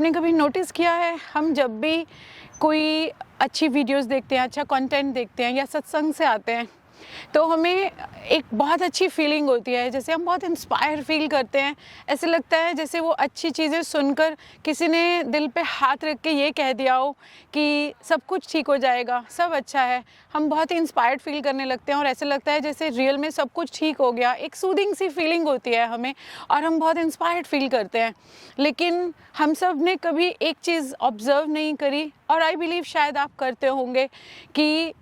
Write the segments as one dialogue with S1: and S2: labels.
S1: आपने कभी नोटिस किया है, हम जब भी कोई अच्छी वीडियोस देखते हैं, अच्छा कंटेंट देखते हैं या सत्संग से आते हैं, तो हमें एक बहुत अच्छी फीलिंग होती है, जैसे हम बहुत इंस्पायर फील करते हैं। ऐसे लगता है जैसे वो अच्छी चीज़ें सुनकर किसी ने दिल पे हाथ रख के ये कह दिया हो कि सब कुछ ठीक हो जाएगा, सब अच्छा है। हम बहुत ही इंस्पायर्ड फील करने लगते हैं और ऐसे लगता है जैसे रियल में सब कुछ ठीक हो गया। एक सूदिंग सी फीलिंग होती है हमें और हम बहुत इंस्पायर्ड फील करते हैं। लेकिन हम सब ने कभी एक चीज़ ऑब्ज़र्व नहीं करी, और आई बिलीव शायद आप करते होंगे, कि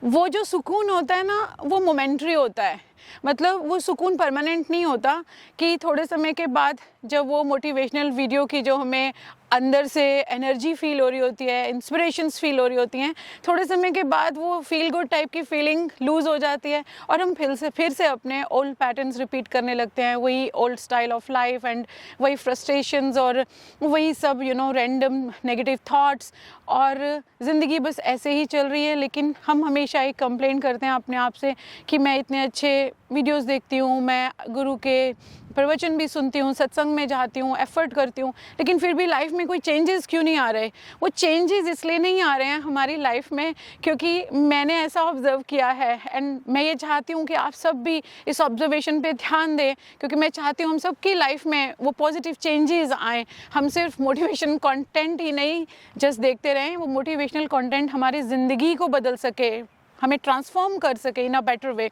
S1: वो जो सुकून होता है ना, वो मोमेंटरी होता है। मतलब वो सुकून परमानेंट नहीं होता, कि थोड़े समय के बाद जब वो मोटिवेशनल वीडियो की जो हमें अंदर से एनर्जी फील हो रही होती है, इंस्पिरेशंस फील हो रही होती हैं, थोड़े समय के बाद वो फील गुड टाइप की फीलिंग लूज़ हो जाती है और हम फिर से अपने ओल्ड पैटर्न्स रिपीट करने लगते हैं। वही old style of life and वही फ्रस्ट्रेशंस और वही सब रैंडम नेगेटिव थॉट्स, और ज़िंदगी बस ऐसे ही चल रही है। लेकिन हम हमेशा एक कंप्लेन करते हैं अपने आप से कि मैं इतने अच्छे वीडियोस देखती हूँ, मैं गुरु के प्रवचन भी सुनती हूँ, सत्संग में जाती हूँ, एफर्ट करती हूँ, लेकिन फिर भी लाइफ में कोई चेंजेस क्यों नहीं आ रहे। वो चेंजेस इसलिए नहीं आ रहे हैं हमारी लाइफ में क्योंकि मैंने ऐसा ऑब्ज़र्व किया है, एंड मैं ये चाहती हूँ कि आप सब भी इस ऑब्जर्वेशन पे ध्यान दें, क्योंकि मैं चाहती हूँ हम सबकी लाइफ में वो पॉजिटिव चेंजेस आएँ। हम सिर्फ मोटिवेशन कंटेंट ही नहीं जस्ट देखते रहें, वो मोटिवेशनल कंटेंट हमारी ज़िंदगी को बदल सके, हमें ट्रांसफॉर्म कर सके in a better way.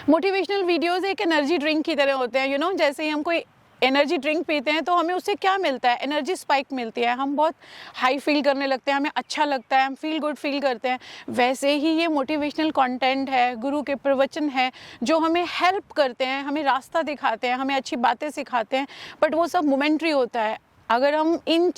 S1: Motivational videos एक एनर्जी ड्रिंक की तरह होते हैं। जैसे ही हम कोई एनर्जी ड्रिंक पीते हैं तो हमें उससे क्या मिलता है, एनर्जी स्पाइक मिलती है, हम बहुत हाई फील करने लगते हैं, हमें अच्छा लगता है, हम फील गुड फील करते हैं। वैसे ही ये मोटिवेशनल कंटेंट है, गुरु के प्रवचन है, जो हमें हेल्प करते हैं, हमें रास्ता दिखाते हैं, हमें अच्छी बातें सिखाते हैं, बट वो सब मोमेंट्री होता है। अगर हम इन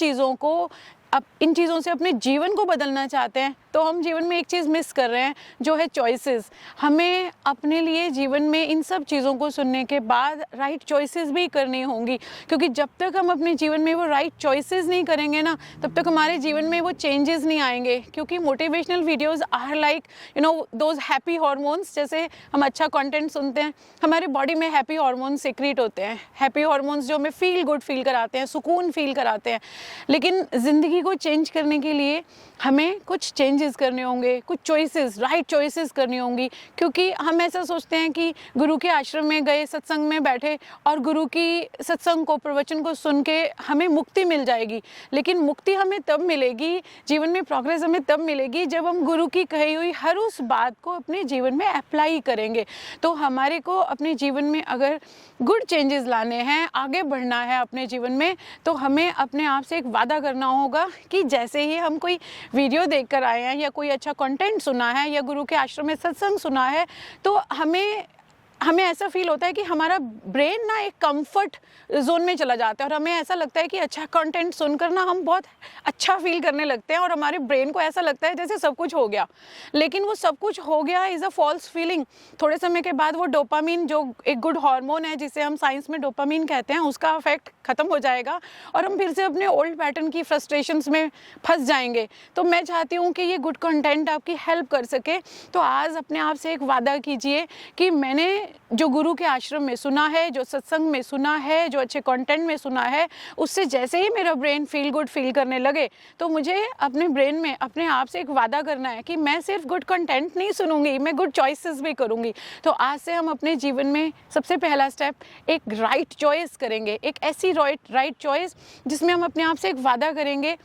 S1: चीज़ों से अपने जीवन को बदलना चाहते हैं तो हम जीवन में एक चीज़ मिस कर रहे हैं, जो है चॉइसेस। हमें अपने लिए जीवन में इन सब चीज़ों को सुनने के बाद राइट चॉइसेस भी करनी होंगी, क्योंकि जब तक हम अपने जीवन में वो राइट चॉइसेस नहीं करेंगे ना, तब तक हमारे जीवन में वो चेंजेस नहीं आएंगे। क्योंकि motivational videos are like those happy hormones. जैसे हम अच्छा कंटेंट सुनते हैं, हमारे बॉडी में हैप्पी हॉर्मोन्स सीक्रेट होते हैं, हैप्पी हॉर्मोन्स जो हमें फील गुड फील कराते हैं, सुकून फील कराते हैं। लेकिन ज़िंदगी को चेंज करने के लिए हमें कुछ चेंजेस करने होंगे, कुछ चॉइसेस, राइट चॉइसेस करनी होंगी। क्योंकि हम ऐसा सोचते हैं कि गुरु के आश्रम में गए, सत्संग में बैठे और गुरु की सत्संग को, प्रवचन को सुन के हमें मुक्ति मिल जाएगी। लेकिन मुक्ति हमें तब मिलेगी, जीवन में प्रोग्रेस हमें तब मिलेगी जब हम गुरु की कही हुई हर उस बात को अपने जीवन में अप्लाई करेंगे। तो हमारे को अपने जीवन में अगर गुड चेंजेस लाने हैं, आगे बढ़ना है अपने जीवन में, तो हमें अपने आप से एक वादा करना होगा कि जैसे ही हम कोई वीडियो देखकर आए हैं या कोई अच्छा कंटेंट सुना है या गुरु के आश्रम में सत्संग सुना है, तो हमें ऐसा फील होता है कि हमारा ब्रेन ना एक कंफर्ट जोन में चला जाता है, और हमें ऐसा लगता है कि अच्छा कंटेंट सुनकर ना हम बहुत अच्छा फील करने लगते हैं और हमारे ब्रेन को ऐसा लगता है जैसे सब कुछ हो गया। लेकिन वो सब कुछ हो गया इज़ अ फॉल्स फीलिंग। थोड़े समय के बाद वो डोपामीन, जो एक गुड हार्मोन है जिसे हम साइंस में डोपामीन कहते हैं, उसका इफेक्ट ख़त्म हो जाएगा और हम फिर से अपने ओल्ड पैटर्न की फ्रस्ट्रेशंस में फंस जाएंगे। तो मैं चाहती हूँ कि ये गुड कंटेंट आपकी हेल्प कर सके। तो आज अपने आप से एक वादा कीजिए कि मैंने जो गुरु के आश्रम में सुना है, जो सत्संग में सुना है, जो अच्छे कंटेंट में सुना है, उससे जैसे ही मेरा ब्रेन फील गुड फील करने लगे, तो मुझे अपने ब्रेन में अपने आप से एक वादा करना है कि मैं सिर्फ गुड कंटेंट नहीं सुनूंगी, मैं गुड चॉइसेस भी करूंगी। तो आज से हम अपने जीवन में सबसे पहला स्टेप एक राइट चॉइस करेंगे, एक ऐसी राइट चॉइस जिसमें हम अपने आप से एक वादा करेंगे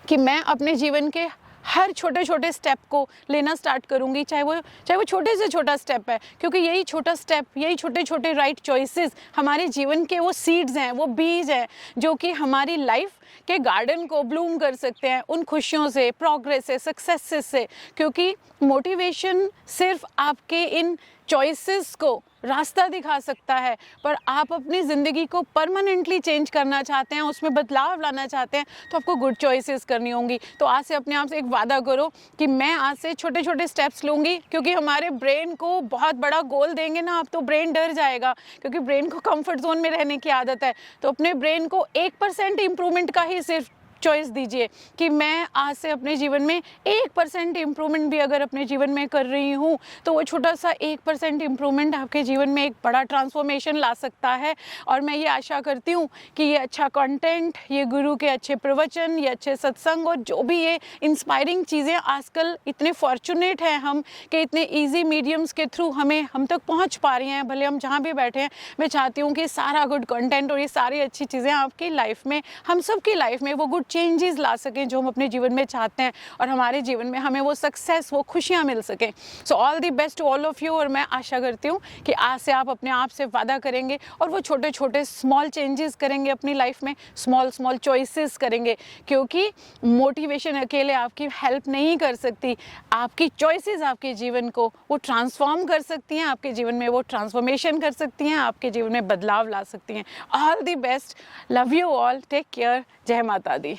S1: कि मैं अपने जीवन के हर छोटे छोटे स्टेप को लेना स्टार्ट करूंगी, चाहे वो छोटे से छोटा स्टेप है, क्योंकि यही छोटा स्टेप, यही छोटे छोटे राइट चॉइसेस हमारे जीवन के वो सीड्स हैं, वो बीज हैं, जो कि हमारी लाइफ के गार्डन को ब्लूम कर सकते हैं उन खुशियों से, प्रोग्रेस से, सक्सेस से। क्योंकि मोटिवेशन सिर्फ आपके इन चॉइसेस को रास्ता दिखा सकता है, पर आप अपनी ज़िंदगी को परमानेंटली चेंज करना चाहते हैं, उसमें बदलाव लाना चाहते हैं, तो आपको गुड चॉइसेस करनी होंगी। तो आज से अपने आप से एक वादा करो कि मैं आज से छोटे छोटे स्टेप्स लूँगी। क्योंकि हमारे ब्रेन को बहुत बड़ा गोल देंगे ना आप, तो ब्रेन डर जाएगा, क्योंकि ब्रेन को कंफर्ट जोन में रहने की आदत है। तो अपने ब्रेन को 1% इम्प्रूवमेंट का ही सिर्फ चॉइस दीजिए कि मैं आज से अपने जीवन में 1% इम्प्रूवमेंट भी अगर अपने जीवन में कर रही हूँ तो वो छोटा सा 1% इम्प्रूवमेंट आपके जीवन में एक बड़ा ट्रांसफॉर्मेशन ला सकता है। और मैं ये आशा करती हूँ कि ये अच्छा कंटेंट, ये गुरु के अच्छे प्रवचन, ये अच्छे सत्संग और जो भी ये इंस्पायरिंग चीज़ें, आजकल इतने फॉर्चुनेट हैं हम कि इतने ईजी मीडियम्स के थ्रू हम तक पहुँच पा रही हैं, भले हम जहाँ भी बैठे हैं। मैं चाहती हूँ कि सारा गुड कंटेंट और ये सारी अच्छी चीज़ें आपकी लाइफ में, हम सब की लाइफ में वो गुड चेंजेस ला सकें जो हम अपने जीवन में चाहते हैं, और हमारे जीवन में हमें वो सक्सेस, वो खुशियाँ मिल सकें। So all the best to all of you. और मैं आशा करती हूँ कि आज से आप अपने आप से वादा करेंगे और वो छोटे छोटे स्मॉल चेंजेस करेंगे अपनी लाइफ में, स्मॉल चॉइसेस करेंगे, क्योंकि मोटिवेशन अकेले आपकी हेल्प नहीं कर सकती। आपकी चॉइसेस आपके जीवन को वो ट्रांसफॉर्म कर सकती हैं, आपके जीवन में वो ट्रांसफॉर्मेशन कर सकती हैं, आपके जीवन में बदलाव ला सकती हैं। All the best, love you all, take care, जय माता दी।